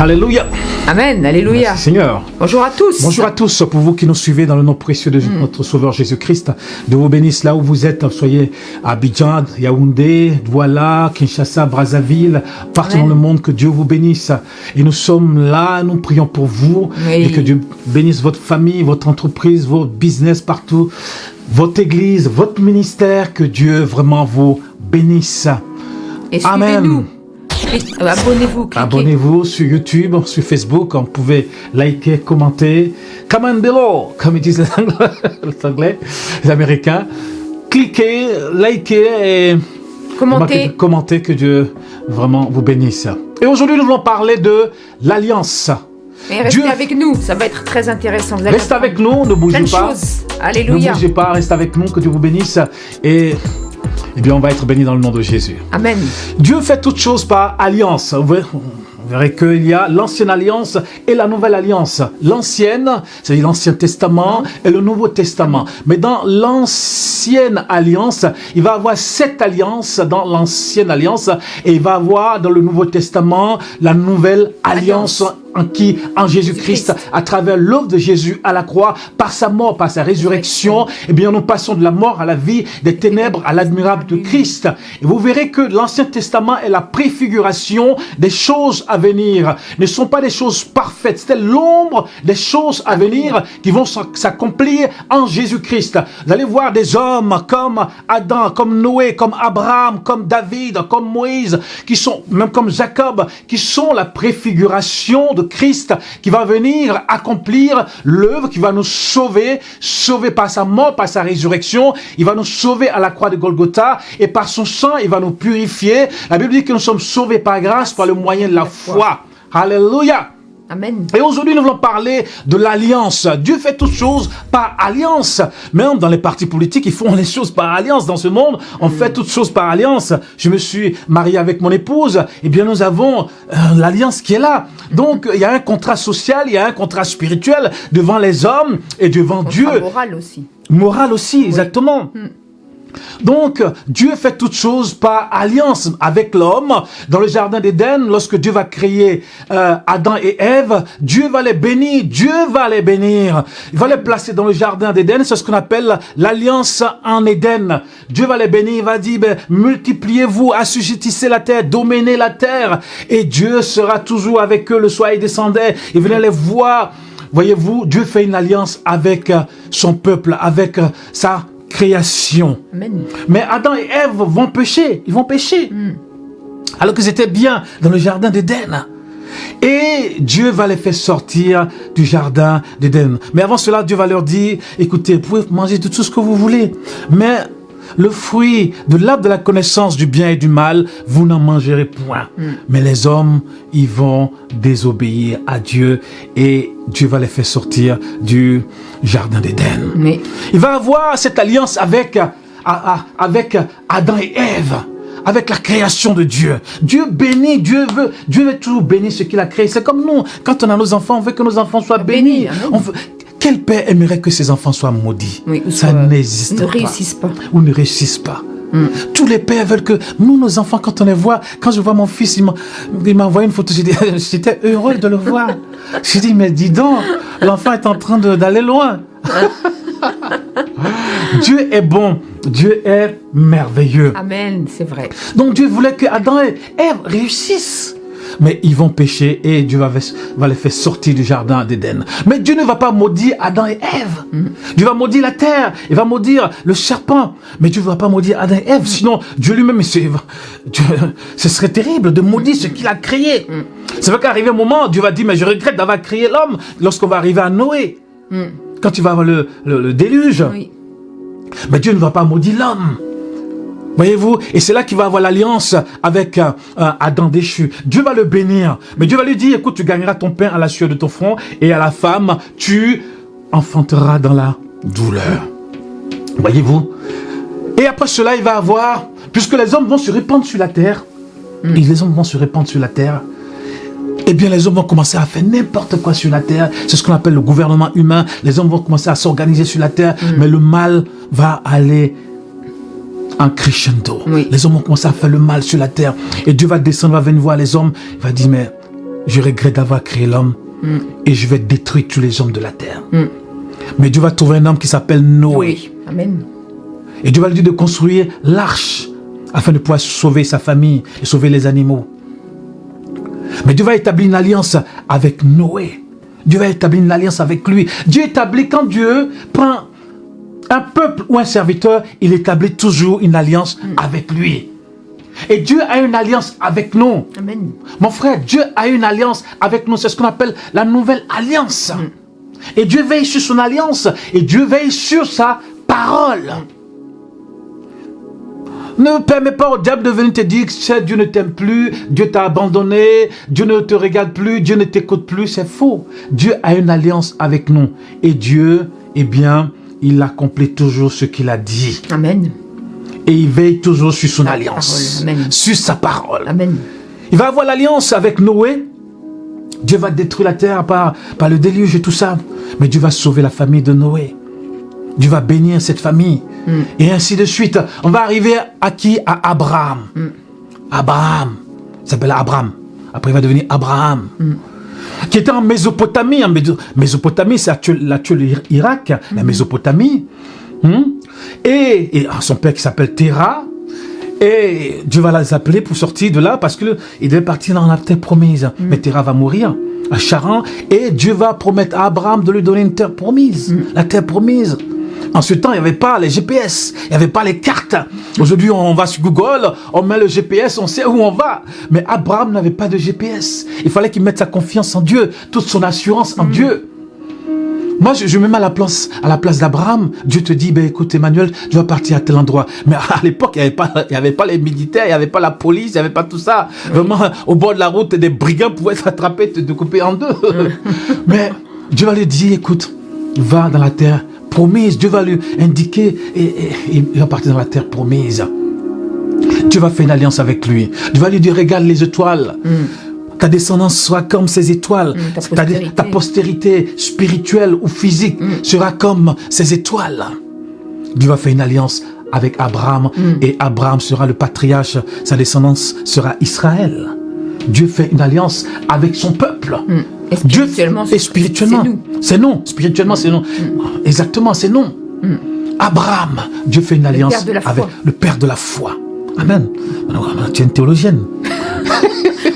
Alléluia. Amen, alléluia. Merci Seigneur. Bonjour à tous. Bonjour à tous, pour vous qui nous suivez dans le nom précieux de notre Sauveur Jésus-Christ. De vous bénisse là où vous êtes, soyez à Abidjan, Yaoundé, Douala, Kinshasa, Brazzaville, partout dans le monde, que Dieu vous bénisse. Et nous sommes là, nous prions pour vous, et que Dieu bénisse votre famille, votre entreprise, vos business partout, votre église, votre ministère, que Dieu vraiment vous bénisse. Et Amen. Abonnez-vous. Abonnez-vous sur YouTube, sur Facebook. Vous pouvez liker, commenter. Comment below, comme ils disent les Anglais, les Américains. Cliquez, likez et commentez, que Dieu vraiment vous bénisse. Et aujourd'hui, nous allons parler de l'alliance. Et restez avec nous, ça va être très intéressant. Restez avec nous, ne bougez pas. Alléluia. Ne bougez pas, restez avec nous, que Dieu vous bénisse. Et bien, on va être bénis dans le nom de Jésus. Amen. Dieu fait toutes choses par alliance. Vous verrez qu'il y a l'ancienne alliance et la nouvelle alliance. L'ancienne, c'est-à-dire l'Ancien Testament et le Nouveau Testament. Mais dans l'ancienne alliance, il va y avoir 7 alliances dans l'ancienne alliance et il va y avoir dans le Nouveau Testament la nouvelle alliance. En Jésus-Christ, à travers l'œuvre de Jésus à la croix, par sa mort, par sa résurrection, eh bien, nous passons de la mort à la vie, des ténèbres à l'admirable de Christ. Et vous verrez que l'Ancien Testament est la préfiguration des choses à venir. Ne sont pas des choses parfaites, c'est l'ombre des choses à venir qui vont s'accomplir en Jésus-Christ. Vous allez voir des hommes comme Adam, comme Noé, comme Abraham, comme David, comme Moïse, qui sont, même comme Jacob, qui sont la préfiguration de Christ, qui va venir accomplir l'œuvre, qui va nous sauver par sa mort, par sa résurrection. Il va nous sauver à la croix de Golgotha et par son sang, il va nous purifier. La Bible dit que nous sommes sauvés par grâce, par le moyen de la foi. Alléluia. Amen. Et aujourd'hui, nous voulons parler de l'alliance. Dieu fait toutes choses par alliance. Même dans les partis politiques, ils font les choses par alliance. Dans ce monde, on fait toutes choses par alliance. Je me suis marié avec mon épouse. Eh bien, nous avons l'alliance qui est là. Donc, il y a un contrat social, il y a un contrat spirituel devant les hommes et devant Dieu. Moral aussi. Moral aussi, exactement. Donc, Dieu fait toutes choses par alliance avec l'homme. Dans le jardin d'Éden, lorsque Dieu va créer Adam et Ève, Dieu va les bénir. Dieu va les bénir. Il va les placer dans le jardin d'Éden. C'est ce qu'on appelle l'alliance en Éden. Dieu va les bénir. Il va dire, multipliez-vous, assujettissez la terre, dominez la terre. Et Dieu sera toujours avec eux. Le soir, il descendait. Il venait les voir. Voyez-vous, Dieu fait une alliance avec son peuple, avec sa création. Amen. Mais Adam et Ève vont pécher. Ils vont pécher. Alors qu'ils étaient bien dans le jardin d'Éden. Et Dieu va les faire sortir du jardin d'Éden. Mais avant cela, Dieu va leur dire, écoutez, vous pouvez manger de tout ce que vous voulez. Mais le fruit de l'arbre de la connaissance du bien et du mal, vous n'en mangerez point. Mais les hommes, ils vont désobéir à Dieu et Dieu va les faire sortir du jardin d'Éden. Mais il va avoir cette alliance avec Adam et Ève, avec la création de Dieu. Dieu bénit, Dieu veut toujours bénir ce qu'il a créé. C'est comme nous, quand on a nos enfants, on veut que nos enfants soient bénis. Quel père aimerait que ses enfants soient maudits? Oui, ça n'existe pas. Ne réussissent pas. Ou ne réussissent pas. Tous les pères veulent que nous, nos enfants, quand on les voit, quand je vois mon fils, il m'a envoyé une photo, j'étais heureux de le voir. J'ai dit, mais dis donc, l'enfant est en train d'aller loin. Dieu est bon, Dieu est merveilleux. Amen, c'est vrai. Donc Dieu voulait que Adam et Ève réussissent. Mais ils vont pécher et Dieu va les faire sortir du jardin d'Éden. Mais Dieu ne va pas maudire Adam et Ève. Dieu va maudire la terre, il va maudire le serpent. Mais Dieu ne va pas maudire Adam et Ève. Sinon, Dieu lui-même, ce serait terrible de maudire ce qu'il a créé. Ça veut qu'arriver un moment, Dieu va dire, mais je regrette d'avoir créé l'homme lorsqu'on va arriver à Noé. Quand il va avoir le déluge. Oui. Mais Dieu ne va pas maudire l'homme. Voyez-vous, et c'est là qu'il va avoir l'alliance avec Adam déchu. Dieu va le bénir, mais Dieu va lui dire, écoute, tu gagneras ton pain à la sueur de ton front, et à la femme, tu enfanteras dans la douleur. Voyez-vous. Et après cela, il va avoir, puisque les hommes vont se répandre sur la terre, et les hommes vont se répandre sur la terre, eh bien les hommes vont commencer à faire n'importe quoi sur la terre. C'est ce qu'on appelle le gouvernement humain. Les hommes vont commencer à s'organiser sur la terre, mais le mal va aller en crescendo. Oui. Les hommes vont commencer à faire le mal sur la terre. Et Dieu va descendre, va venir voir les hommes. Il va dire, mais je regrette d'avoir créé l'homme et je vais détruire tous les hommes de la terre. Mais Dieu va trouver un homme qui s'appelle Noé. Oui. Amen. Et Dieu va lui dire de construire l'arche afin de pouvoir sauver sa famille et sauver les animaux. Mais Dieu va établir une alliance avec Noé. Dieu va établir une alliance avec lui. Dieu établit, quand Dieu prend un peuple ou un serviteur, il établit toujours une alliance avec lui. Et Dieu a une alliance avec nous. Amen. Mon frère, Dieu a une alliance avec nous. C'est ce qu'on appelle la nouvelle alliance. Et Dieu veille sur son alliance. Et Dieu veille sur sa parole. Ne permets pas au diable de venir te dire que Dieu ne t'aime plus, Dieu t'a abandonné, Dieu ne te regarde plus, Dieu ne t'écoute plus. C'est faux. Dieu a une alliance avec nous. Et Dieu, eh bien, il accomplit toujours ce qu'il a dit. Amen. Et il veille toujours sur son alliance, Amen. sur sa parole. Amen. Il va avoir l'alliance avec Noé. Dieu va détruire la terre par le déluge et tout ça. Mais Dieu va sauver la famille de Noé. Dieu va bénir cette famille. Et ainsi de suite. On va arriver à qui? À Abraham. Abraham. Il s'appelle Abraham. Après, il va devenir Abraham. Qui était en Mésopotamie. Mésopotamie, c'est l'actuel Irak. La Mésopotamie. Et son père qui s'appelle Terah. Et Dieu va les appeler pour sortir de là parce qu'il devait partir dans la terre promise. Mais Terah va mourir à Charan. Et Dieu va promettre à Abraham de lui donner une terre promise. La terre promise. En ce temps, il n'y avait pas les GPS, il n'y avait pas les cartes. Aujourd'hui, on va sur Google, on met le GPS, on sait où on va. Mais Abraham n'avait pas de GPS. Il fallait qu'il mette sa confiance en Dieu, toute son assurance en Dieu. Moi, je me mets à la place d'Abraham. Dieu te dit, ben, écoute, Emmanuel, tu vas partir à tel endroit. Mais à l'époque, il n'y avait pas les militaires, il n'y avait pas la police, il n'y avait pas tout ça. Vraiment, au bord de la route, des brigands pouvaient t'attraper, te couper en deux. Mais Dieu va lui dire, écoute, va dans la terre promise. Dieu va lui indiquer et il va partir dans la terre promise. Dieu va faire une alliance avec lui. Dieu va lui dire, regarde les étoiles. Ta descendance sera comme ces étoiles. Ta postérité spirituelle ou physique sera comme ces étoiles. Dieu va faire une alliance avec Abraham et Abraham sera le patriarche. Sa descendance sera Israël. Dieu fait une alliance avec son peuple. Et spirituellement, c'est nous. Spirituellement, c'est nous. Exactement, c'est nous. Abraham, Dieu fait une alliance avec le père de la foi. Amen. Tu es une théologienne.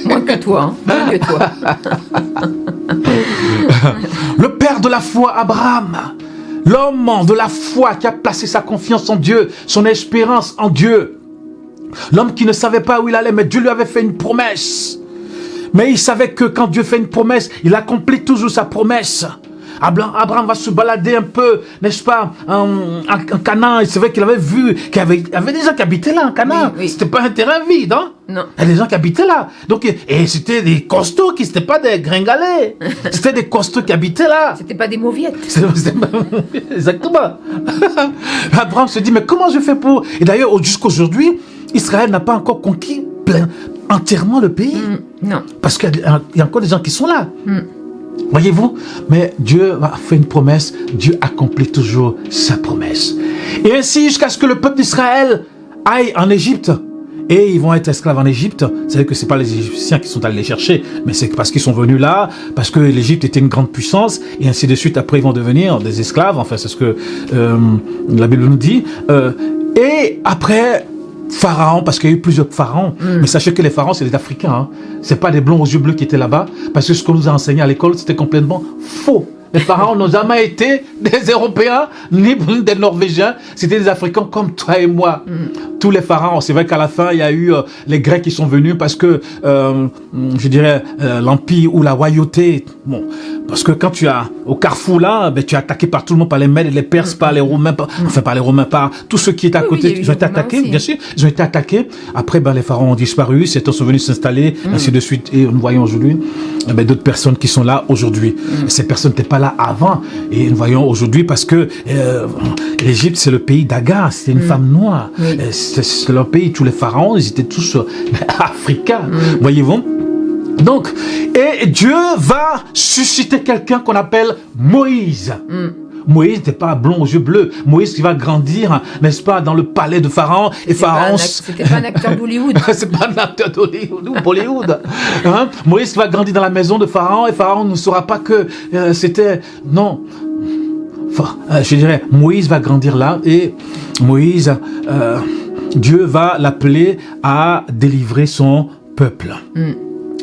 Moins que toi, moins que toi. Le père de la foi, Abraham. L'homme de la foi qui a placé sa confiance en Dieu, son espérance en Dieu. L'homme qui ne savait pas où il allait, mais Dieu lui avait fait une promesse. Mais il savait que quand Dieu fait une promesse, il accomplit toujours sa promesse. Abraham va se balader un peu, n'est-ce pas, en Canaan. C'est vrai qu'il avait vu qu'il y avait des gens qui habitaient là, en Canaan. Oui. C'était pas un terrain vide, hein? Non. Il y a des gens qui habitaient là. Donc, et c'était des costauds c'était pas des gringalets. C'était des costauds qui habitaient là. C'était pas des mauviettes. Exactement. Abraham se dit, mais comment je fais pour... Et d'ailleurs, jusqu'aujourd'hui, Israël n'a pas encore conquis entièrement le pays. Non. Parce qu'il y a encore des gens qui sont là. Voyez-vous, mais Dieu va faire une promesse, Dieu accomplit toujours sa promesse. Et ainsi, jusqu'à ce que le peuple d'Israël aille en Égypte, et ils vont être esclaves en Égypte. C'est-à-dire que ce n'est pas les Égyptiens qui sont allés les chercher, mais c'est parce qu'ils sont venus là, parce que l'Égypte était une grande puissance, et ainsi de suite, après ils vont devenir des esclaves, enfin c'est ce que la Bible nous dit. Et après... Pharaon, parce qu'il y a eu plusieurs pharaons. Mais sachez que les pharaons, c'est des Africains. Hein. C'est pas des blonds aux yeux bleus qui étaient là-bas. Parce que ce qu'on nous a enseigné à l'école, c'était complètement faux. Les pharaons n'ont jamais été des Européens, ni des Norvégiens. C'était des Africains comme toi et moi. Tous les pharaons. C'est vrai qu'à la fin, il y a eu les Grecs qui sont venus parce que, je dirais, l'Empire ou la royauté. Bon, parce que quand tu as, au carrefour là, ben, tu es attaqué par tout le monde, par les Mèdes, les Perses, par les Romains, par les Romains, par tous ceux qui étaient à côté. Ils ont été attaqués, bien sûr. Ils ont été attaqués. Après, ben, les pharaons ont disparu. Certains sont venus s'installer, ainsi de suite. Et nous voyons aujourd'hui, ben, d'autres personnes qui sont là aujourd'hui. Ces personnes n'étaient pas là avant. Et nous voyons aujourd'hui parce que l'Égypte, c'est le pays d'Agar. C'était une femme noire. C'est leur pays. Tous les pharaons, ils étaient tous africains. Voyez-vous? Donc, et Dieu va susciter quelqu'un qu'on appelle Moïse. Moïse n'était pas blond aux yeux bleus. Moïse qui va grandir, n'est-ce pas, dans le palais de Pharaon. Et Pharaon... C'était pas un acteur d'Hollywood. C'est pas un acteur d'Hollywood ou Bollywood. Hein? Moïse qui va grandir dans la maison de Pharaon et Pharaon ne saura pas que c'était... Non. Enfin, je dirais, Moïse va grandir là et Moïse, Dieu va l'appeler à délivrer son peuple.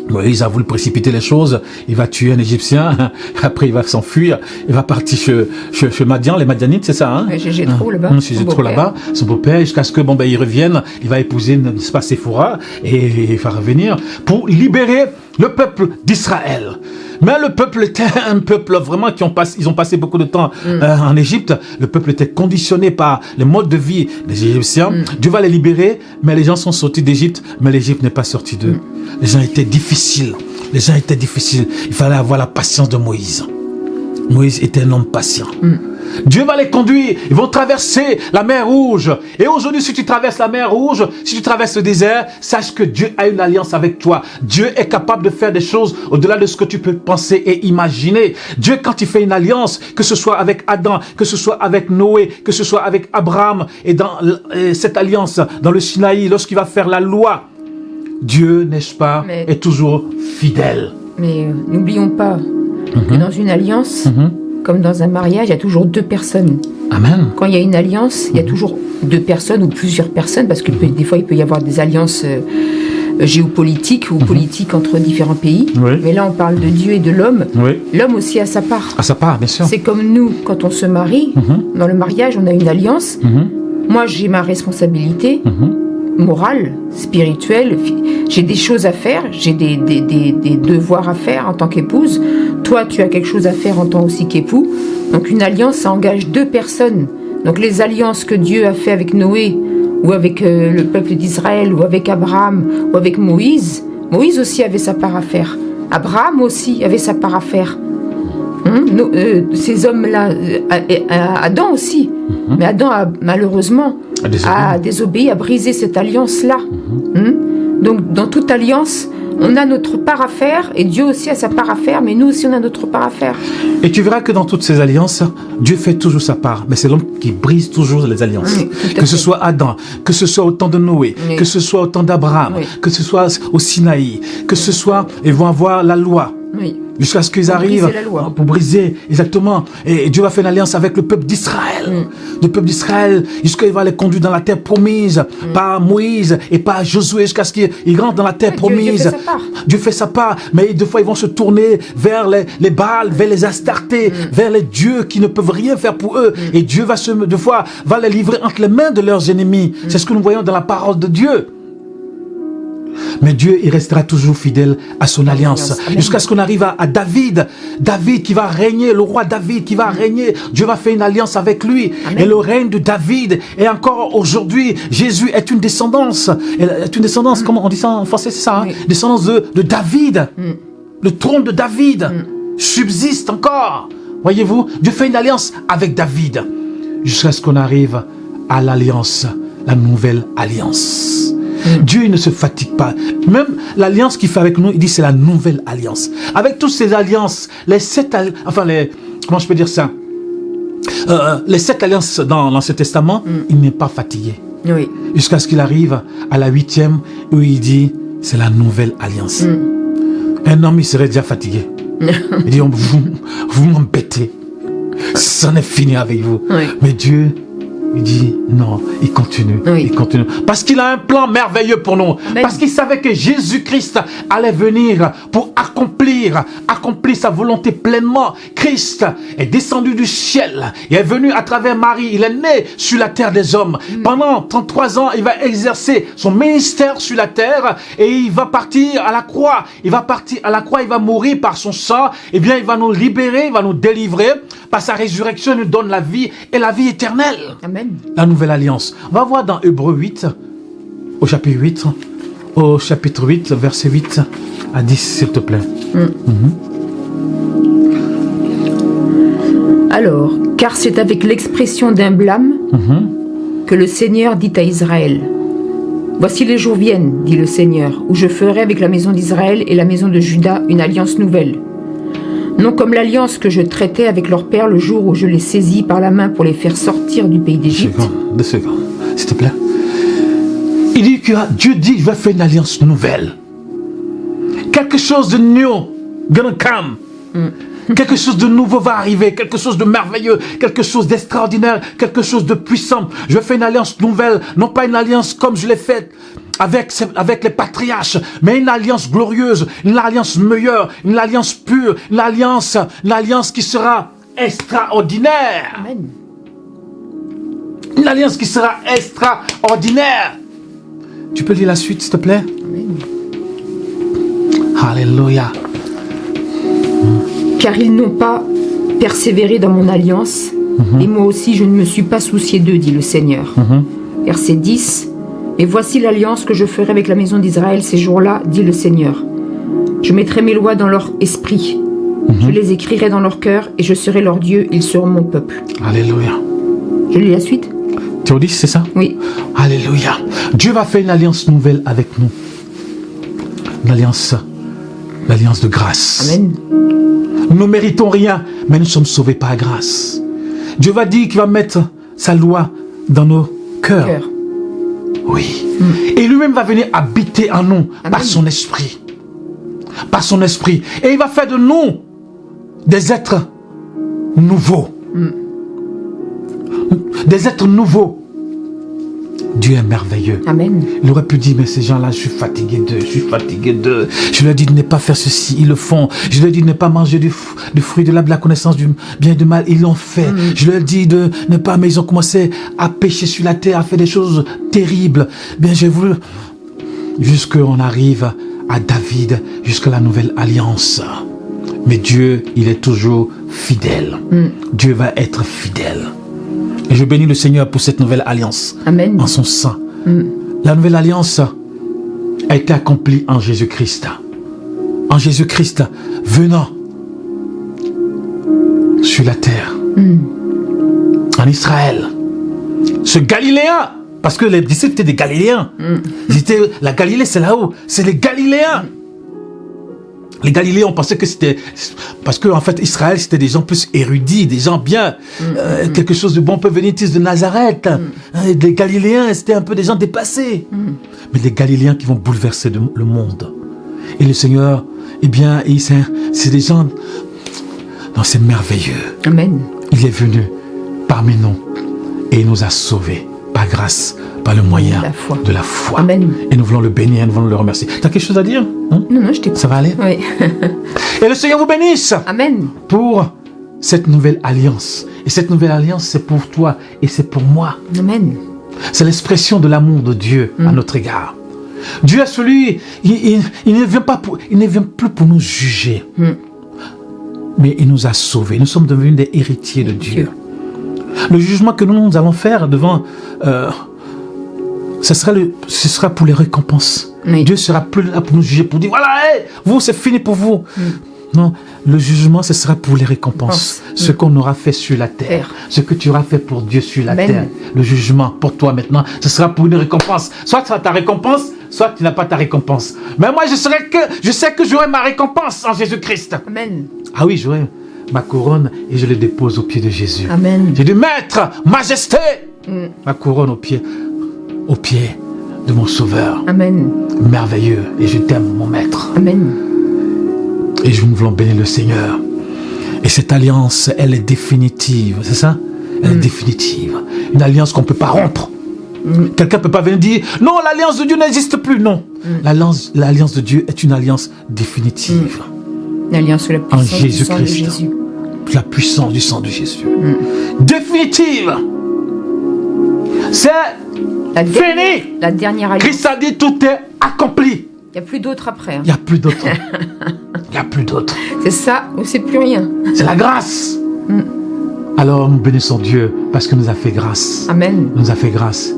Moïse a voulu précipiter les choses, il va tuer un Égyptien, après il va s'enfuir, il va partir chez Madian, les Madianites, c'est ça, hein? J'ai trop là-bas. J'ai trop là-bas, son beau-père, jusqu'à ce que il revienne, il va épouser, n'est-ce pas, Séphora, et il va revenir pour libérer le peuple d'Israël. Mais le peuple était un peuple vraiment ils ont passé beaucoup de temps en Égypte. Le peuple était conditionné par le mode de vie des Égyptiens. Dieu va les libérer, mais les gens sont sortis d'Égypte, mais l'Égypte n'est pas sortie d'eux. Les gens étaient difficiles. Les gens étaient difficiles. Il fallait avoir la patience de Moïse. Moïse était un homme patient. Dieu va les conduire. Ils vont traverser la mer Rouge. Et aujourd'hui, si tu traverses la mer Rouge, si tu traverses le désert, sache que Dieu a une alliance avec toi. Dieu est capable de faire des choses au-delà de ce que tu peux penser et imaginer. Dieu, quand il fait une alliance, que ce soit avec Adam, que ce soit avec Noé, que ce soit avec Abraham, et dans cette alliance, dans le Sinaï, lorsqu'il va faire la loi, Dieu, n'est-ce pas, est toujours fidèle. Mais n'oublions pas que dans une alliance, comme dans un mariage, il y a toujours deux personnes. Amen. Quand il y a une alliance, il y a toujours deux personnes ou plusieurs personnes, parce que des fois, il peut y avoir des alliances géopolitiques ou politiques entre différents pays. Oui. Mais là, on parle de Dieu et de l'homme. Oui. L'homme aussi a sa part. À sa part, bien sûr. C'est comme nous, quand on se marie, dans le mariage, on a une alliance. Moi, j'ai ma responsabilité morale, spirituelle. J'ai des choses à faire, j'ai des devoirs à faire en tant qu'épouse. Toi, tu as quelque chose à faire en tant aussi qu'époux. Donc une alliance, ça engage deux personnes. Donc les alliances que Dieu a fait avec Noé, ou avec le peuple d'Israël, ou avec Abraham, ou avec Moïse, Moïse aussi avait sa part à faire. Abraham aussi avait sa part à faire. Ces hommes-là, Adam aussi. Mais Adam, malheureusement, a désobéi, a brisé cette alliance-là. Donc, dans toute alliance, on a notre part à faire, et Dieu aussi a sa part à faire, mais nous aussi, on a notre part à faire. Et tu verras que dans toutes ces alliances, Dieu fait toujours sa part, mais c'est l'homme qui brise toujours les alliances. Que ce soit Adam, que ce soit au temps de Noé, que ce soit au temps d'Abraham, que ce soit au Sinaï, que ce soit, ils vont avoir la loi. Jusqu'à ce qu'ils arrivent pour briser, exactement. Et Dieu va faire une alliance avec le peuple d'Israël. Le peuple d'Israël, jusqu'à il va les conduire dans la terre promise par Moïse et par Josué, jusqu'à ce qu'ils rentrent dans la terre promise. Dieu fait sa part. Mais des fois, ils vont se tourner vers les Baals, vers les Astartés, vers les dieux qui ne peuvent rien faire pour eux. Et Dieu va des fois, va les livrer entre les mains de leurs ennemis. C'est ce que nous voyons dans la parole de Dieu. Mais Dieu, il restera toujours fidèle à son alliance. Jusqu'à ce qu'on arrive à David. David qui va régner, le roi David qui va régner. Dieu va faire une alliance avec lui. Amen. Et le règne de David. Et encore aujourd'hui, Jésus est une descendance. Elle est une descendance, comment on dit ça en français, c'est ça, hein? Descendance de David. Le trône de David subsiste encore. Voyez-vous, Dieu fait une alliance avec David. Jusqu'à ce qu'on arrive à l'alliance, la nouvelle alliance. Dieu, il ne se fatigue pas. Même l'alliance qu'il fait avec nous, il dit c'est la nouvelle alliance. Avec toutes ces alliances, comment je peux dire ça, les 7 alliances dans l'Ancien Testament, il n'est pas fatigué. Oui. Jusqu'à ce qu'il arrive à la 8e où il dit c'est la nouvelle alliance. Un homme, il serait déjà fatigué. Il dit vous m'embêtez. C'en est fini avec vous. Oui. Mais Dieu, il dit non, il continue, il continue. Parce qu'il a un plan merveilleux pour nous. Amen. Parce qu'il savait que Jésus-Christ allait venir pour accomplir sa volonté pleinement. Christ est descendu du ciel. Il est venu à travers Marie. Il est né sur la terre des hommes. Pendant 33 ans, il va exercer son ministère sur la terre et il va partir à la croix. Il va mourir par son sang. Eh bien, il va nous libérer, il va nous délivrer. Par sa résurrection, il nous donne la vie et la vie éternelle. Amen. La nouvelle alliance. On va voir dans Hébreux 8, au chapitre 8, verset 8 à 10, s'il te plaît. Alors, car c'est avec l'expression d'un blâme que le Seigneur dit à Israël, « Voici les jours viennent, dit le Seigneur, où je ferai avec la maison d'Israël et la maison de Juda une alliance nouvelle. Non comme l'alliance que je traitais avec leur père le jour où je les saisis par la main pour les faire sortir du pays d'Égypte. 2 secondes, s'il te plaît. Il dit que Dieu dit qu'il va faire une alliance nouvelle. Quelque chose de new gonna come. Quelque chose de nouveau va arriver, quelque chose de merveilleux, quelque chose d'extraordinaire, quelque chose de puissant. Je vais faire une alliance nouvelle, non pas une alliance comme je l'ai faite avec les patriarches, mais une alliance glorieuse, une alliance meilleure, une alliance pure, une alliance qui sera extraordinaire. Amen. Une alliance qui sera extraordinaire. Tu peux lire la suite, s'il te plaît? Amen. Alléluia. Car ils n'ont pas persévéré dans mon alliance, et moi aussi je ne me suis pas soucié d'eux, dit le Seigneur. Verset 10. Mais voici l'alliance que je ferai avec la maison d'Israël ces jours-là, dit le Seigneur. Je mettrai mes lois dans leur esprit, je les écrirai dans leur cœur, et je serai leur Dieu, ils seront mon peuple. Alléluia. Je lis la suite? Théodis, c'est ça? Oui. Alléluia. Dieu va faire une alliance nouvelle avec nous. Une alliance de grâce. Amen. Nous ne méritons rien, mais nous sommes sauvés par grâce. Dieu va dire qu'il va mettre sa loi dans nos cœurs. Oui. Et lui-même va venir habiter en nous. Amen. Par son esprit. Par son esprit. Et il va faire de nous des êtres nouveaux. Des êtres nouveaux. Dieu est merveilleux. Amen. Il aurait pu dire, mais ces gens-là, je suis fatigué d'eux, je suis fatigué d'eux. Je leur dis de ne pas faire ceci, ils le font. Je leur dis de ne pas manger du fruit de la connaissance du bien et du mal, ils l'ont fait. Je leur dis de ne pas, mais ils ont commencé à pécher sur la terre, à faire des choses terribles. Bien, j'ai voulu, jusqu'on arrive à David, jusqu'à la nouvelle alliance. Mais Dieu, il est toujours fidèle. Dieu va être fidèle. Et je bénis le Seigneur pour cette nouvelle alliance. Amen. En son sang. La nouvelle alliance a été accomplie en Jésus-Christ. En Jésus-Christ venant sur la terre. En Israël. Ce Galiléen, parce que les disciples étaient des Galiléens. La Galilée, c'est là-haut. C'est les Galiléens. Les Galiléens, on pensait que c'était... Parce que en fait, Israël, c'était des gens plus érudits, des gens bien... quelque chose de bon peut venir de Nazareth. Les Galiléens, c'était un peu des gens dépassés. Mais les Galiléens qui vont bouleverser le monde. Et le Seigneur, eh bien, c'est des gens... Non, c'est merveilleux. Amen. Il est venu parmi nous et il nous a sauvés par grâce, par le moyen de la foi. Amen. Et nous voulons le bénir, nous voulons le remercier. Tu as quelque chose à dire? Non, je t'écoute. Ça va aller? Oui. Et le Seigneur vous bénisse. Amen. Pour cette nouvelle alliance. Et cette nouvelle alliance, c'est pour toi et c'est pour moi. Amen. C'est l'expression de l'amour de Dieu à notre égard. Dieu est celui, il ne vient plus pour nous juger. Mais il nous a sauvés. Nous sommes devenus des héritiers de Dieu. Le jugement que nous allons faire devant... ce sera pour les récompenses. Oui. Dieu sera plus là pour nous juger, pour dire, voilà, hey, vous, c'est fini pour vous. Non, le jugement, ce sera pour les récompenses. Ce qu'on aura fait sur la terre. Ce que tu auras fait pour Dieu sur la terre. Le jugement, pour toi maintenant, ce sera pour une récompense. Soit tu as ta récompense, soit tu n'as pas ta récompense. Mais moi, je sais que j'aurai ma récompense en Jésus-Christ. Amen. Ah oui, j'aurai ma couronne et je le dépose au pied de Jésus. Amen. J'ai dit, Maître, Majesté, ma couronne au pied de mon Sauveur. Amen. Merveilleux. Et je t'aime, mon Maître. Amen. Et nous voulons bénir le Seigneur. Et cette alliance, elle est définitive. C'est ça? Elle est définitive. Une alliance qu'on ne peut pas rompre. Quelqu'un ne peut pas venir dire, non, l'alliance de Dieu n'existe plus. Non. L'alliance de Dieu est une alliance définitive. L'alliance de la puissance en Jésus-Christ. Du sang de Jésus. La puissance du sang de Jésus. Définitive. C'est fini. La dernière alliance. Christ a dit, tout est accompli. Il n'y a plus d'autre après. Il n'y a plus d'autre. Il n'y a plus d'autre. C'est ça ou c'est plus rien. C'est la grâce. Alors nous bénissons Dieu parce qu'il nous a fait grâce. Amen. Il nous a fait grâce.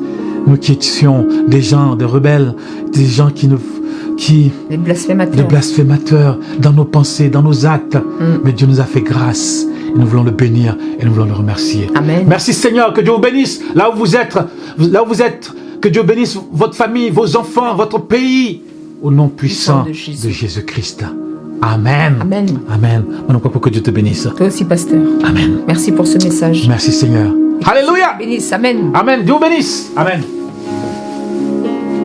Nous qui étions des gens, des rebelles, des gens des blasphémateurs dans nos pensées, dans nos actes. Mais Dieu nous a fait grâce. Et nous voulons le bénir et nous voulons le remercier. Amen. Merci Seigneur, que Dieu vous bénisse là où vous êtes, que Dieu bénisse votre famille, vos enfants, votre pays. Au nom puissant de Jésus-Christ. Amen. Amen. Amen. Mon papa, que Dieu te bénisse. Toi aussi, pasteur. Amen. Merci pour ce message. Merci Seigneur. Alléluia. Bénisse. Amen. Amen. Dieu vous bénisse. Amen.